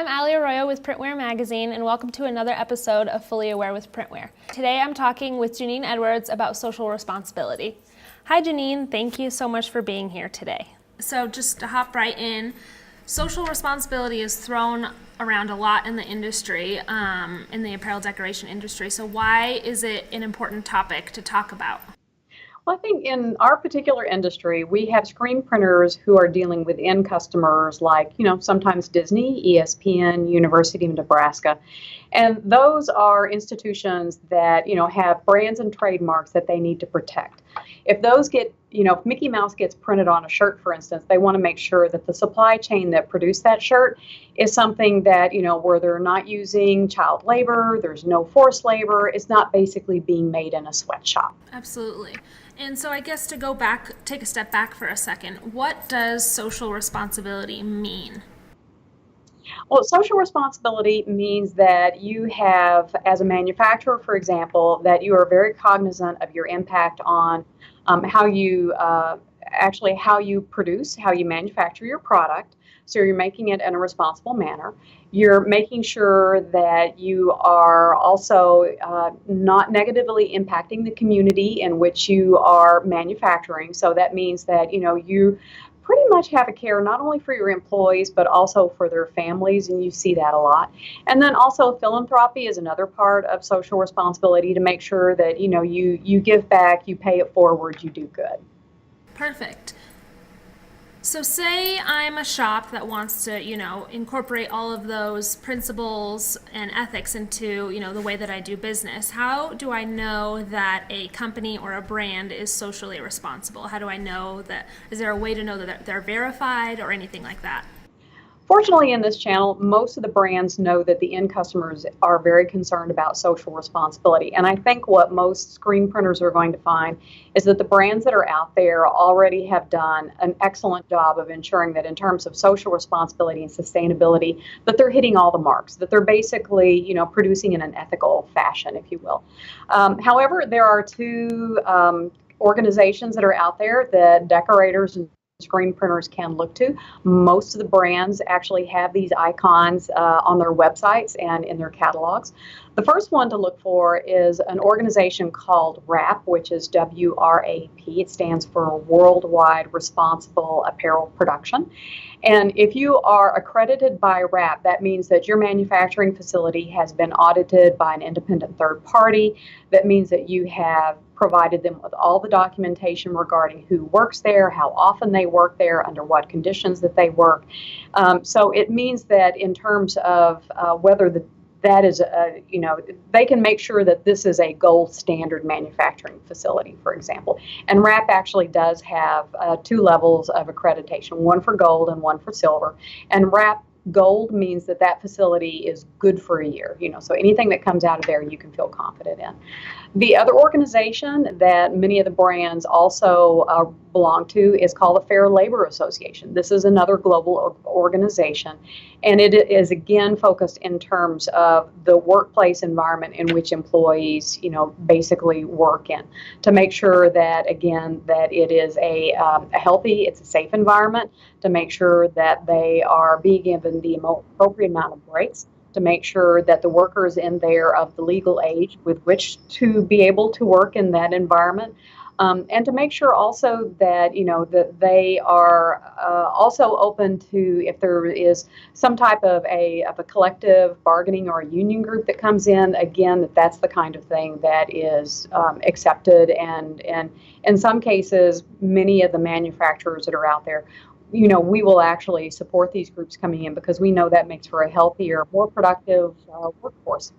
I'm Allee Arroyo with Printwear magazine, and welcome to another episode of Fully Aware with Printwear. Today I'm talking with Jeanene Edwards about social responsibility. Hi Jeanene, thank you so much for being here today. So just to hop right in, social responsibility is thrown around a lot in the industry, in the apparel decoration industry. So why is it an important topic to talk about? Well, I think in our particular industry, we have screen printers who are dealing with end customers like, sometimes Disney, ESPN, University of Nebraska. And those are institutions that, have brands and trademarks that they need to protect. If those get, if Mickey Mouse gets printed on a shirt, for instance, they want to make sure that the supply chain that produced that shirt is something that, where they're not using child labor, there's no forced labor, it's not basically being made in a sweatshop. Absolutely. And so I guess to go back, take a step back for a second, what does social responsibility mean? Well, social responsibility means that you have, as a manufacturer, for example, that you are very cognizant of your impact on how you how you produce, how you manufacture your product. So you're making it in a responsible manner. You're making sure that you are also not negatively impacting the community in which you are manufacturing. So that means that, you pretty much have a care not only for your employees, but also for their families, and you see that a lot. And then also philanthropy is another part of social responsibility, to make sure that, you give back, you pay it forward, you do good. Perfect. So say I'm a shop that wants to, incorporate all of those principles and ethics into, the way that I do business. How do I know that a company or a brand is socially responsible? How do I know that? Is there a way to know that they're verified or anything like that? Fortunately, in this channel, most of the brands know that the end customers are very concerned about social responsibility. And I think what most screen printers are going to find is that the brands that are out there already have done an excellent job of ensuring that in terms of social responsibility and sustainability, that they're hitting all the marks, that they're basically, producing in an ethical fashion, if you will. However, there are two organizations that are out there that decorators and screen printers can look to. Most of the brands actually have these icons on their websites and in their catalogs. The first one to look for is an organization called WRAP, which is W-R-A-P. It stands for Worldwide Responsible Apparel Production. And if you are accredited by WRAP, that means that your manufacturing facility has been audited by an independent third party. That means that you have provided them with all the documentation regarding who works there, how often they work there, under what conditions that they work. So it means that in terms of whether that is, they can make sure that this is a gold standard manufacturing facility, for example. And WRAP actually does have two levels of accreditation, one for gold and one for silver. And WRAP Gold means that that facility is good for a year, so anything that comes out of there you can feel confident in. The other organization that many of the brands also belong to is called the Fair Labor Association. This is another global organization, and it is again focused in terms of the workplace environment in which employees, basically work in, to make sure that, again, that it is a healthy, it's a safe environment, to make sure that they are being given the appropriate amount of breaks, to make sure that the workers in there of the legal age with which to be able to work in that environment, and to make sure also that, that they are also open to, if there is some type of a collective bargaining or a union group that comes in, again, that's the kind of thing that is accepted. And in some cases, many of the manufacturers that are out there, we will actually support these groups coming in, because we know that makes for a healthier, more productive workforce.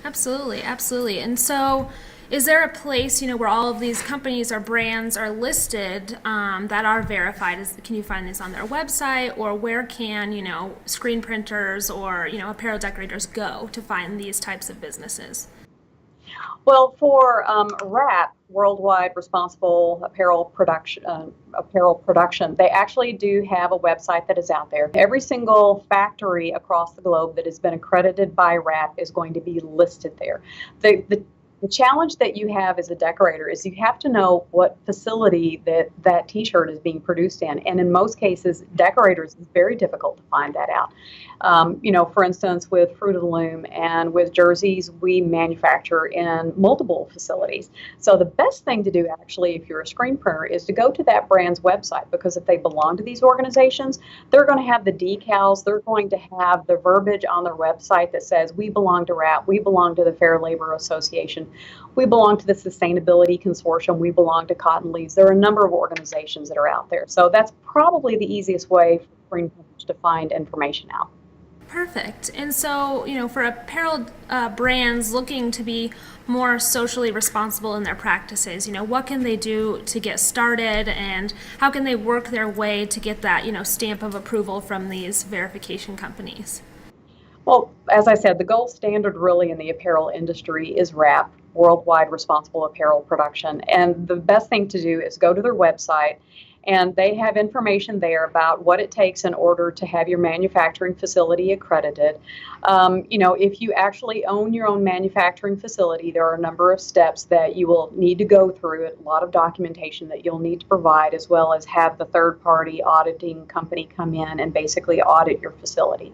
Absolutely, absolutely. And so is there a place, where all of these companies or brands are listed that are verified? Can you find this on their website, or where can, screen printers or, apparel decorators go to find these types of businesses? Well, for WRAP, Worldwide Responsible Apparel Production, they actually do have a website that is out there. Every single factory across the globe that has been accredited by WRAP is going to be listed there. The The challenge that you have as a decorator is you have to know what facility that t-shirt is being produced in. And in most cases, decorators, it's very difficult to find that out. For instance, with Fruit of the Loom and with Jerzees, we manufacture in multiple facilities. So the best thing to do, actually, if you're a screen printer, is to go to that brand's website, because if they belong to these organizations, they're going to have the decals, they're going to have the verbiage on their website that says, we belong to RAP, we belong to the Fair Labor Association, we belong to the Sustainability Consortium, we belong to Cotton Leaves. There are a number of organizations that are out there. So that's probably the easiest way for screen printers to find information out. Perfect. And so, for apparel brands looking to be more socially responsible in their practices, what can they do to get started, and how can they work their way to get that, stamp of approval from these verification companies? Well, as I said, the gold standard really in the apparel industry is WRAP, Worldwide Responsible Apparel Production. And the best thing to do is go to their website, and they have information there about what it takes in order to have your manufacturing facility accredited. If you actually own your own manufacturing facility, there are a number of steps that you will need to go through, a lot of documentation that you'll need to provide, as well as have the third-party auditing company come in and basically audit your facility.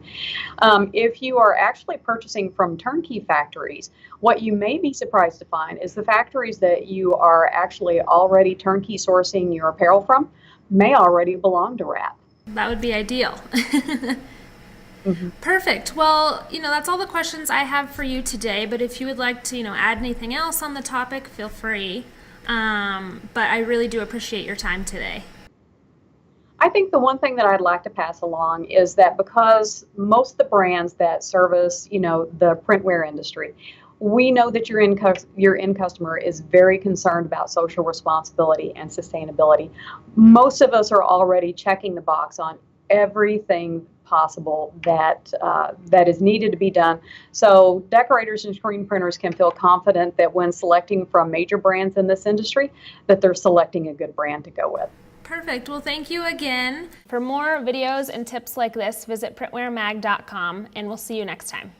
If you are actually purchasing from turnkey factories, what you may be surprised to find is the factories that you are actually already turnkey sourcing your apparel from may already belong to WRAP. That would be ideal. Mm-hmm. Perfect. Well, that's all the questions I have for you today, but if you would like to, add anything else on the topic, feel free. But I really do appreciate your time today. I think the one thing that I'd like to pass along is that because most of the brands that service, the printwear industry, we know that your end customer is very concerned about social responsibility and sustainability. Most of us are already checking the box on everything possible that is needed to be done. So decorators and screen printers can feel confident that when selecting from major brands in this industry, that they're selecting a good brand to go with. Perfect. Well, thank you again. For more videos and tips like this, visit printwearmag.com, and we'll see you next time.